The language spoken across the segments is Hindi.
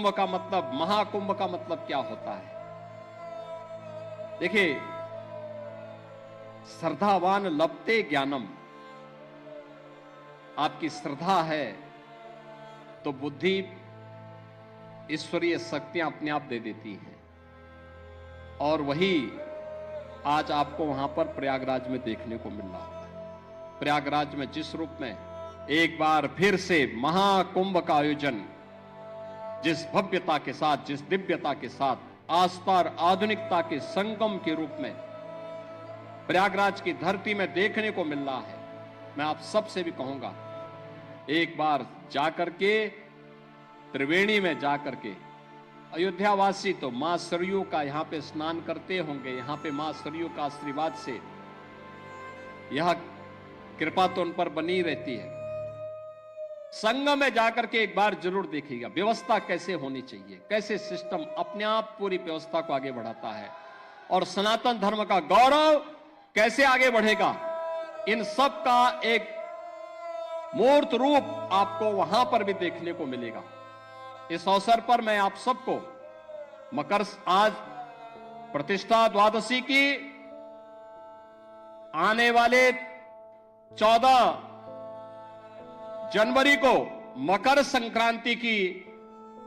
कुंभ का मतलब, महाकुंभ का मतलब क्या होता है? देखिए, श्रद्धावान लभते ज्ञानम। आपकी श्रद्धा है तो बुद्धि, ईश्वरीय शक्तियां अपने आप दे देती हैं। और वही आज आपको वहां पर प्रयागराज में देखने को मिल रहा है। प्रयागराज में जिस रूप में एक बार फिर से महाकुंभ का आयोजन, जिस भव्यता के साथ, जिस दिव्यता के साथ, आस्था और आधुनिकता के संगम के रूप में प्रयागराज की धरती में देखने को मिल रहा है, मैं आप सबसे भी कहूंगा, एक बार जाकर के, त्रिवेणी में जाकर के, अयोध्यावासी तो मां सरयू का यहां पे स्नान करते होंगे, यहां पे मां सरयू का आशीर्वाद से यह कृपा तो उन पर बनी रहती है। संगम में जाकर के एक बार जरूर देखिएगा व्यवस्था कैसे होनी चाहिए, कैसे सिस्टम अपने आप पूरी व्यवस्था को आगे बढ़ाता है, और सनातन धर्म का गौरव कैसे आगे बढ़ेगा। इन सब का एक मूर्त रूप आपको वहां पर भी देखने को मिलेगा। इस अवसर पर मैं आप सबको आज प्रतिष्ठा द्वादशी की, आने वाले 14 जनवरी को मकर संक्रांति की,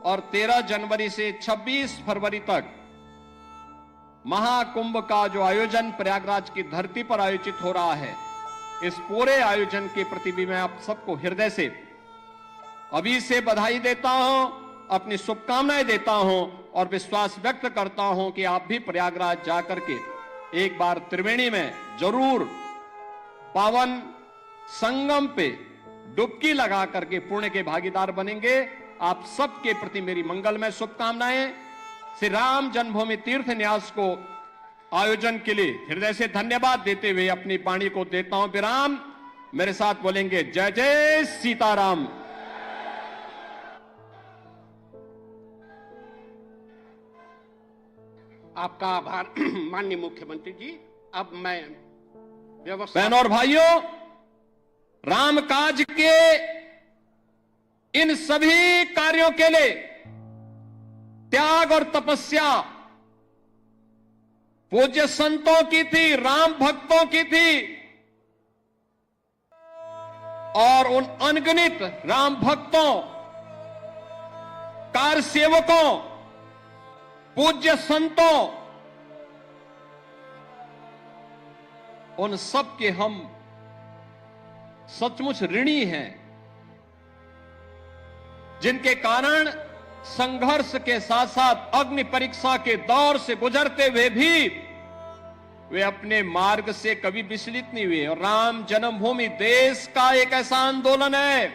और 13 जनवरी से 26 फरवरी तक महाकुंभ का जो आयोजन प्रयागराज की धरती पर आयोजित हो रहा है, इस पूरे आयोजन के प्रति भी मैं आप सबको हृदय से अभी से बधाई देता हूं, अपनी शुभकामनाएं देता हूं, और विश्वास व्यक्त करता हूं कि आप भी प्रयागराज जाकर के एक बार त्रिवेणी में जरूर पावन संगम पे डुबकी लगा करके पुण्य के भागीदार बनेंगे। आप सबके प्रति मेरी मंगलमय शुभकामनाएं। श्री राम जन्मभूमि तीर्थ न्यास को आयोजन के लिए हृदय से धन्यवाद देते हुए अपनी वाणी को देता हूं विराम। मेरे साथ बोलेंगे जय जय सीताराम। आपका आभार माननीय मुख्यमंत्री जी। अब मैं व्यवस्था, बहनों और भाइयों, राम काज के इन सभी कार्यों के लिए त्याग और तपस्या पूज्य संतों की थी, राम भक्तों की थी, और उन अनगिनत राम भक्तों, कार सेवकों, पूज्य संतों, उन सब के हम सचमुच ऋणी हैं, जिनके कारण संघर्ष के साथ साथ अग्नि परीक्षा के दौर से गुजरते हुए भी वे अपने मार्ग से कभी विचलित नहीं हुए। और राम जन्मभूमि देश का एक ऐसा आंदोलन है,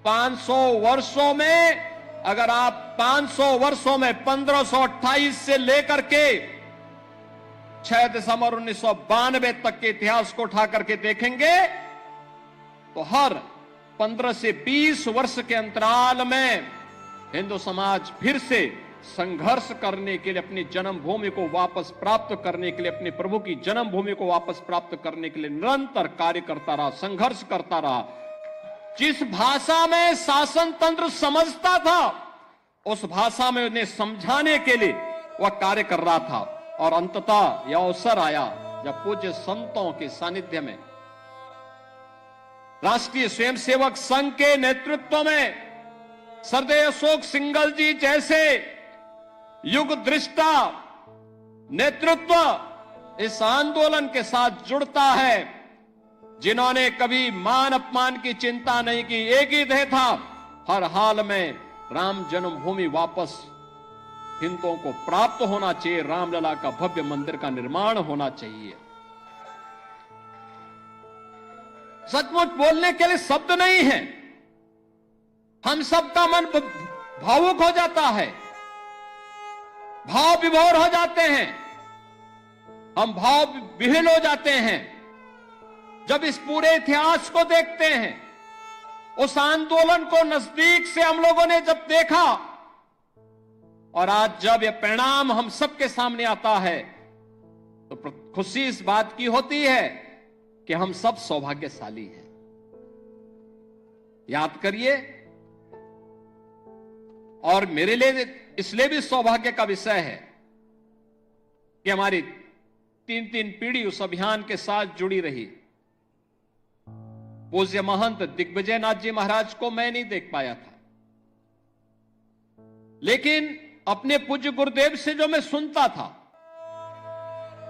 500 वर्षों में, अगर आप 500 वर्षों में 1528 से लेकर के 6 दिसंबर 1992 तक के इतिहास को उठा करके देखेंगे तो हर 15 से 20 वर्ष के अंतराल में हिंदू समाज फिर से संघर्ष करने के लिए, अपनी जन्मभूमि को वापस प्राप्त करने के लिए, अपने प्रभु की जन्मभूमि को वापस प्राप्त करने के लिए निरंतर कार्य करता रहा, संघर्ष करता रहा। जिस भाषा में शासन तंत्र समझता था, उस भाषा में उन्हें समझाने के लिए वह कार्य कर रहा था। और अंततः यह अवसर आया जब पूज्य संतों के सानिध्य में राष्ट्रीय स्वयंसेवक संघ के नेतृत्व में सरदेव अशोक सिंघल जी जैसे युग दृष्टा नेतृत्व इस आंदोलन के साथ जुड़ता है, जिन्होंने कभी मान अपमान की चिंता नहीं की। एक ही ध्येय था, हर हाल में राम जन्मभूमि वापस हिंदुओं को प्राप्त होना चाहिए, रामलला का भव्य मंदिर का निर्माण होना चाहिए। सचमुच बोलने के लिए शब्द नहीं है, हम सबका मन भावुक हो जाता है, भाव विभोर हो जाते हैं, हम भाव विह्वल हो जाते हैं जब इस पूरे इतिहास को देखते हैं। उस आंदोलन को नजदीक से हम लोगों ने जब देखा, और आज जब यह परिणाम हम सबके सामने आता है, तो खुशी इस बात की होती है कि हम सब सौभाग्यशाली हैं। याद करिए, और मेरे लिए इसलिए भी सौभाग्य का विषय है कि हमारी 3 पीढ़ी उस अभियान के साथ जुड़ी रही। पूज्य महंत दिग्विजय नाथ जी महाराज को मैं नहीं देख पाया था, लेकिन अपने पूज्य गुरुदेव से जो मैं सुनता था,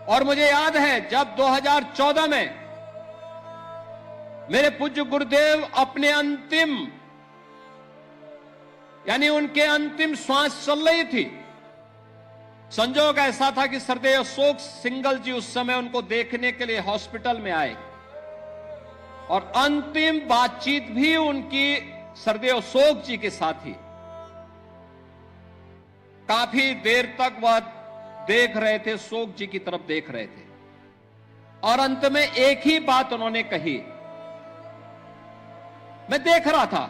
और मुझे याद है जब 2014 में मेरे पूज्य गुरुदेव अपने अंतिम यानी उनके अंतिम श्वास चल रही थी, संजोग ऐसा था कि सरदेव अशोक सिंगल जी उस समय उनको देखने के लिए हॉस्पिटल में आए और अंतिम बातचीत भी उनकी सरदेव अशोक जी के साथ ही। काफी देर तक वह देख रहे थे, अशोक जी की तरफ देख रहे थे, और अंत में एक ही बात उन्होंने कही। मैं देख रहा था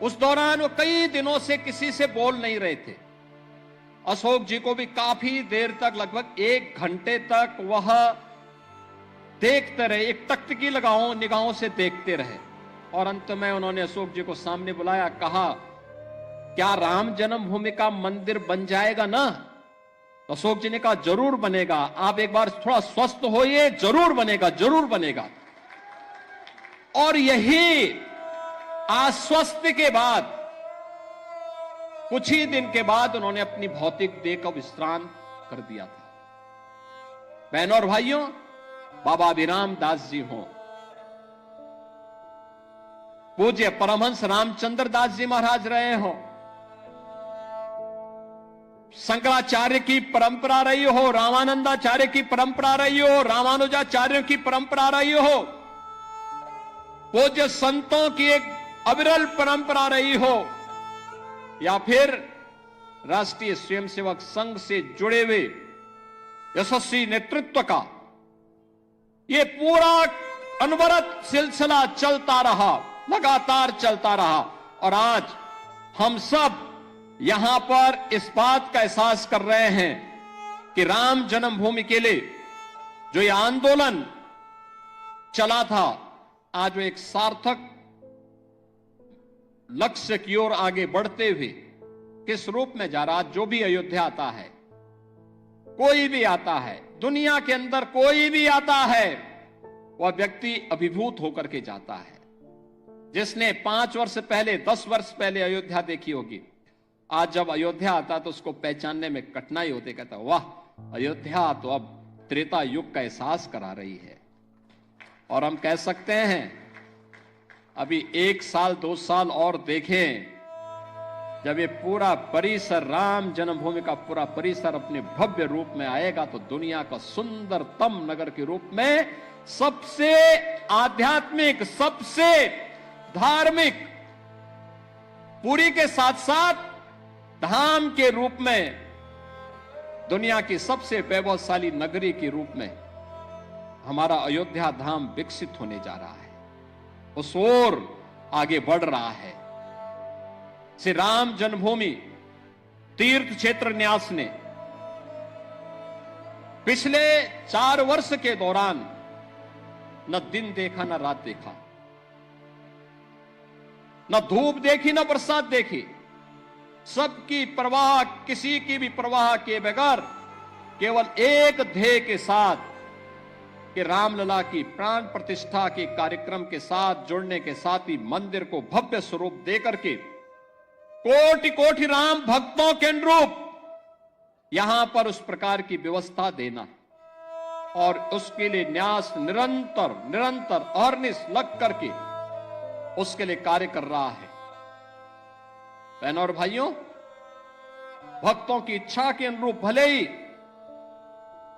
उस दौरान वो कई दिनों से किसी से बोल नहीं रहे थे। अशोक जी को भी काफी देर तक, लगभग 1 घंटे तक वह देखते रहे, एक तख्तगी लगाओ निगाहों से देखते रहे, और अंत में उन्होंने अशोक जी को सामने बुलाया, कहा क्या राम जन्मभूमि का मंदिर बन जाएगा ना? तो अशोक जी ने कहा जरूर बनेगा, आप एक बार थोड़ा स्वस्थ होइए, जरूर बनेगा, जरूर बनेगा। और यही आश्वस्त के बाद कुछ ही दिन के बाद उन्होंने अपनी भौतिक देह का विश्राम कर दिया था। बहनों और भाइयों, बाबा अभिराम दास जी हों, पूज्य परमहंस रामचंद्र दास जी महाराज रहे हों, शंकराचार्य की परंपरा रही हो, रामानंदाचार्य की परंपरा रही हो, रामानुजाचार्यों की परंपरा रही हो, पूज्य संतों की एक अविरल परंपरा रही हो, या फिर राष्ट्रीय स्वयंसेवक संघ से जुड़े हुए यशस्वी नेतृत्व का ये पूरा अनवरत सिलसिला चलता रहा, लगातार चलता रहा, और आज हम सब यहां पर इस बात का एहसास कर रहे हैं कि राम जन्मभूमि के लिए जो ये आंदोलन चला था, आज वो एक सार्थक लक्ष्य की ओर आगे बढ़ते हुए किस रूप में जा रहा। जो भी अयोध्या आता है, कोई भी आता है, दुनिया के अंदर कोई भी आता है, वह व्यक्ति अभिभूत होकर के जाता है। जिसने 5 वर्ष पहले, 10 वर्ष पहले अयोध्या देखी होगी, आज जब अयोध्या आता तो उसको पहचानने में कठिनाई होती, कहता वाह, अयोध्या तो अब त्रेता युग का एहसास करा रही है। और हम कह सकते हैं अभी 1 साल 2 साल और देखें, जब ये पूरा परिसर, राम जन्मभूमि का पूरा परिसर अपने भव्य रूप में आएगा, तो दुनिया का सुंदरतम नगर के रूप में, सबसे आध्यात्मिक, सबसे धार्मिक, पुरी के साथ साथ धाम के रूप में, दुनिया की सबसे वैभवशाली नगरी के रूप में हमारा अयोध्या धाम विकसित होने जा रहा है, उस ओर आगे बढ़ रहा है। श्री राम जन्मभूमि तीर्थ क्षेत्र न्यास ने पिछले 4 वर्ष के दौरान न दिन देखा, न रात देखा, न धूप देखी, न बरसात देखी, सबकी परवाह, किसी की भी परवाह के बगैर केवल एक ध्येय के साथ कि रामलला की प्राण प्रतिष्ठा के कार्यक्रम के साथ जुड़ने के साथ ही मंदिर को भव्य स्वरूप देकर के कोटि कोटि राम भक्तों के अनुरूप यहां पर उस प्रकार की व्यवस्था देना, और उसके लिए न्यास निरंतर निरंतर अहर्निश लग करके उसके लिए कार्य कर रहा है। बहनों और भाइयों, भक्तों की इच्छा के अनुरूप भले ही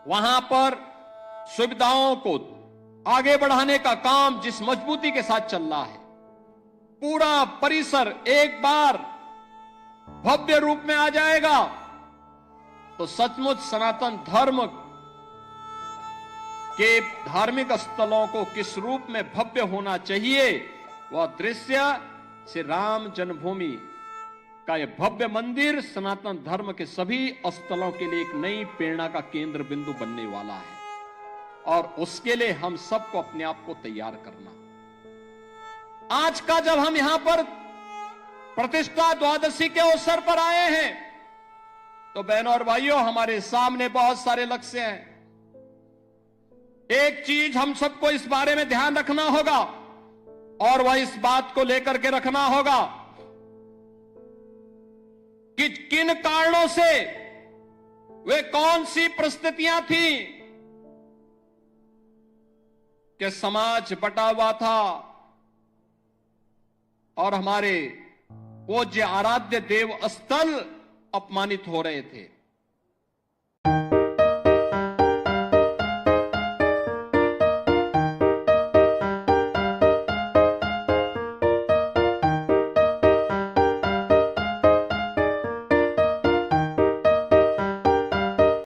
वहां पर सुविधाओं को आगे बढ़ाने का काम जिस मजबूती के साथ चल रहा है, पूरा परिसर एक बार भव्य रूप में आ जाएगा, तो सचमुच सनातन धर्म के धार्मिक स्थलों को किस रूप में भव्य होना चाहिए, वह दृश्य श्री राम जन्मभूमि का यह भव्य मंदिर सनातन धर्म के सभी स्थलों के लिए एक नई प्रेरणा का केंद्र बिंदु बनने वाला है, और उसके लिए हम सबको अपने आप को तैयार करना। आज का जब हम यहां पर प्रतिष्ठा द्वादशी के अवसर पर आए हैं, तो बहनों और भाइयों, हमारे सामने बहुत सारे लक्ष्य हैं। एक चीज हम सबको इस बारे में ध्यान रखना होगा, और वह इस बात को लेकर के रखना होगा कि किन कारणों से, वे कौन सी परिस्थितियां थी कि समाज बटा हुआ था और हमारे पूज्य आराध्य देव स्थल अपमानित हो रहे थे।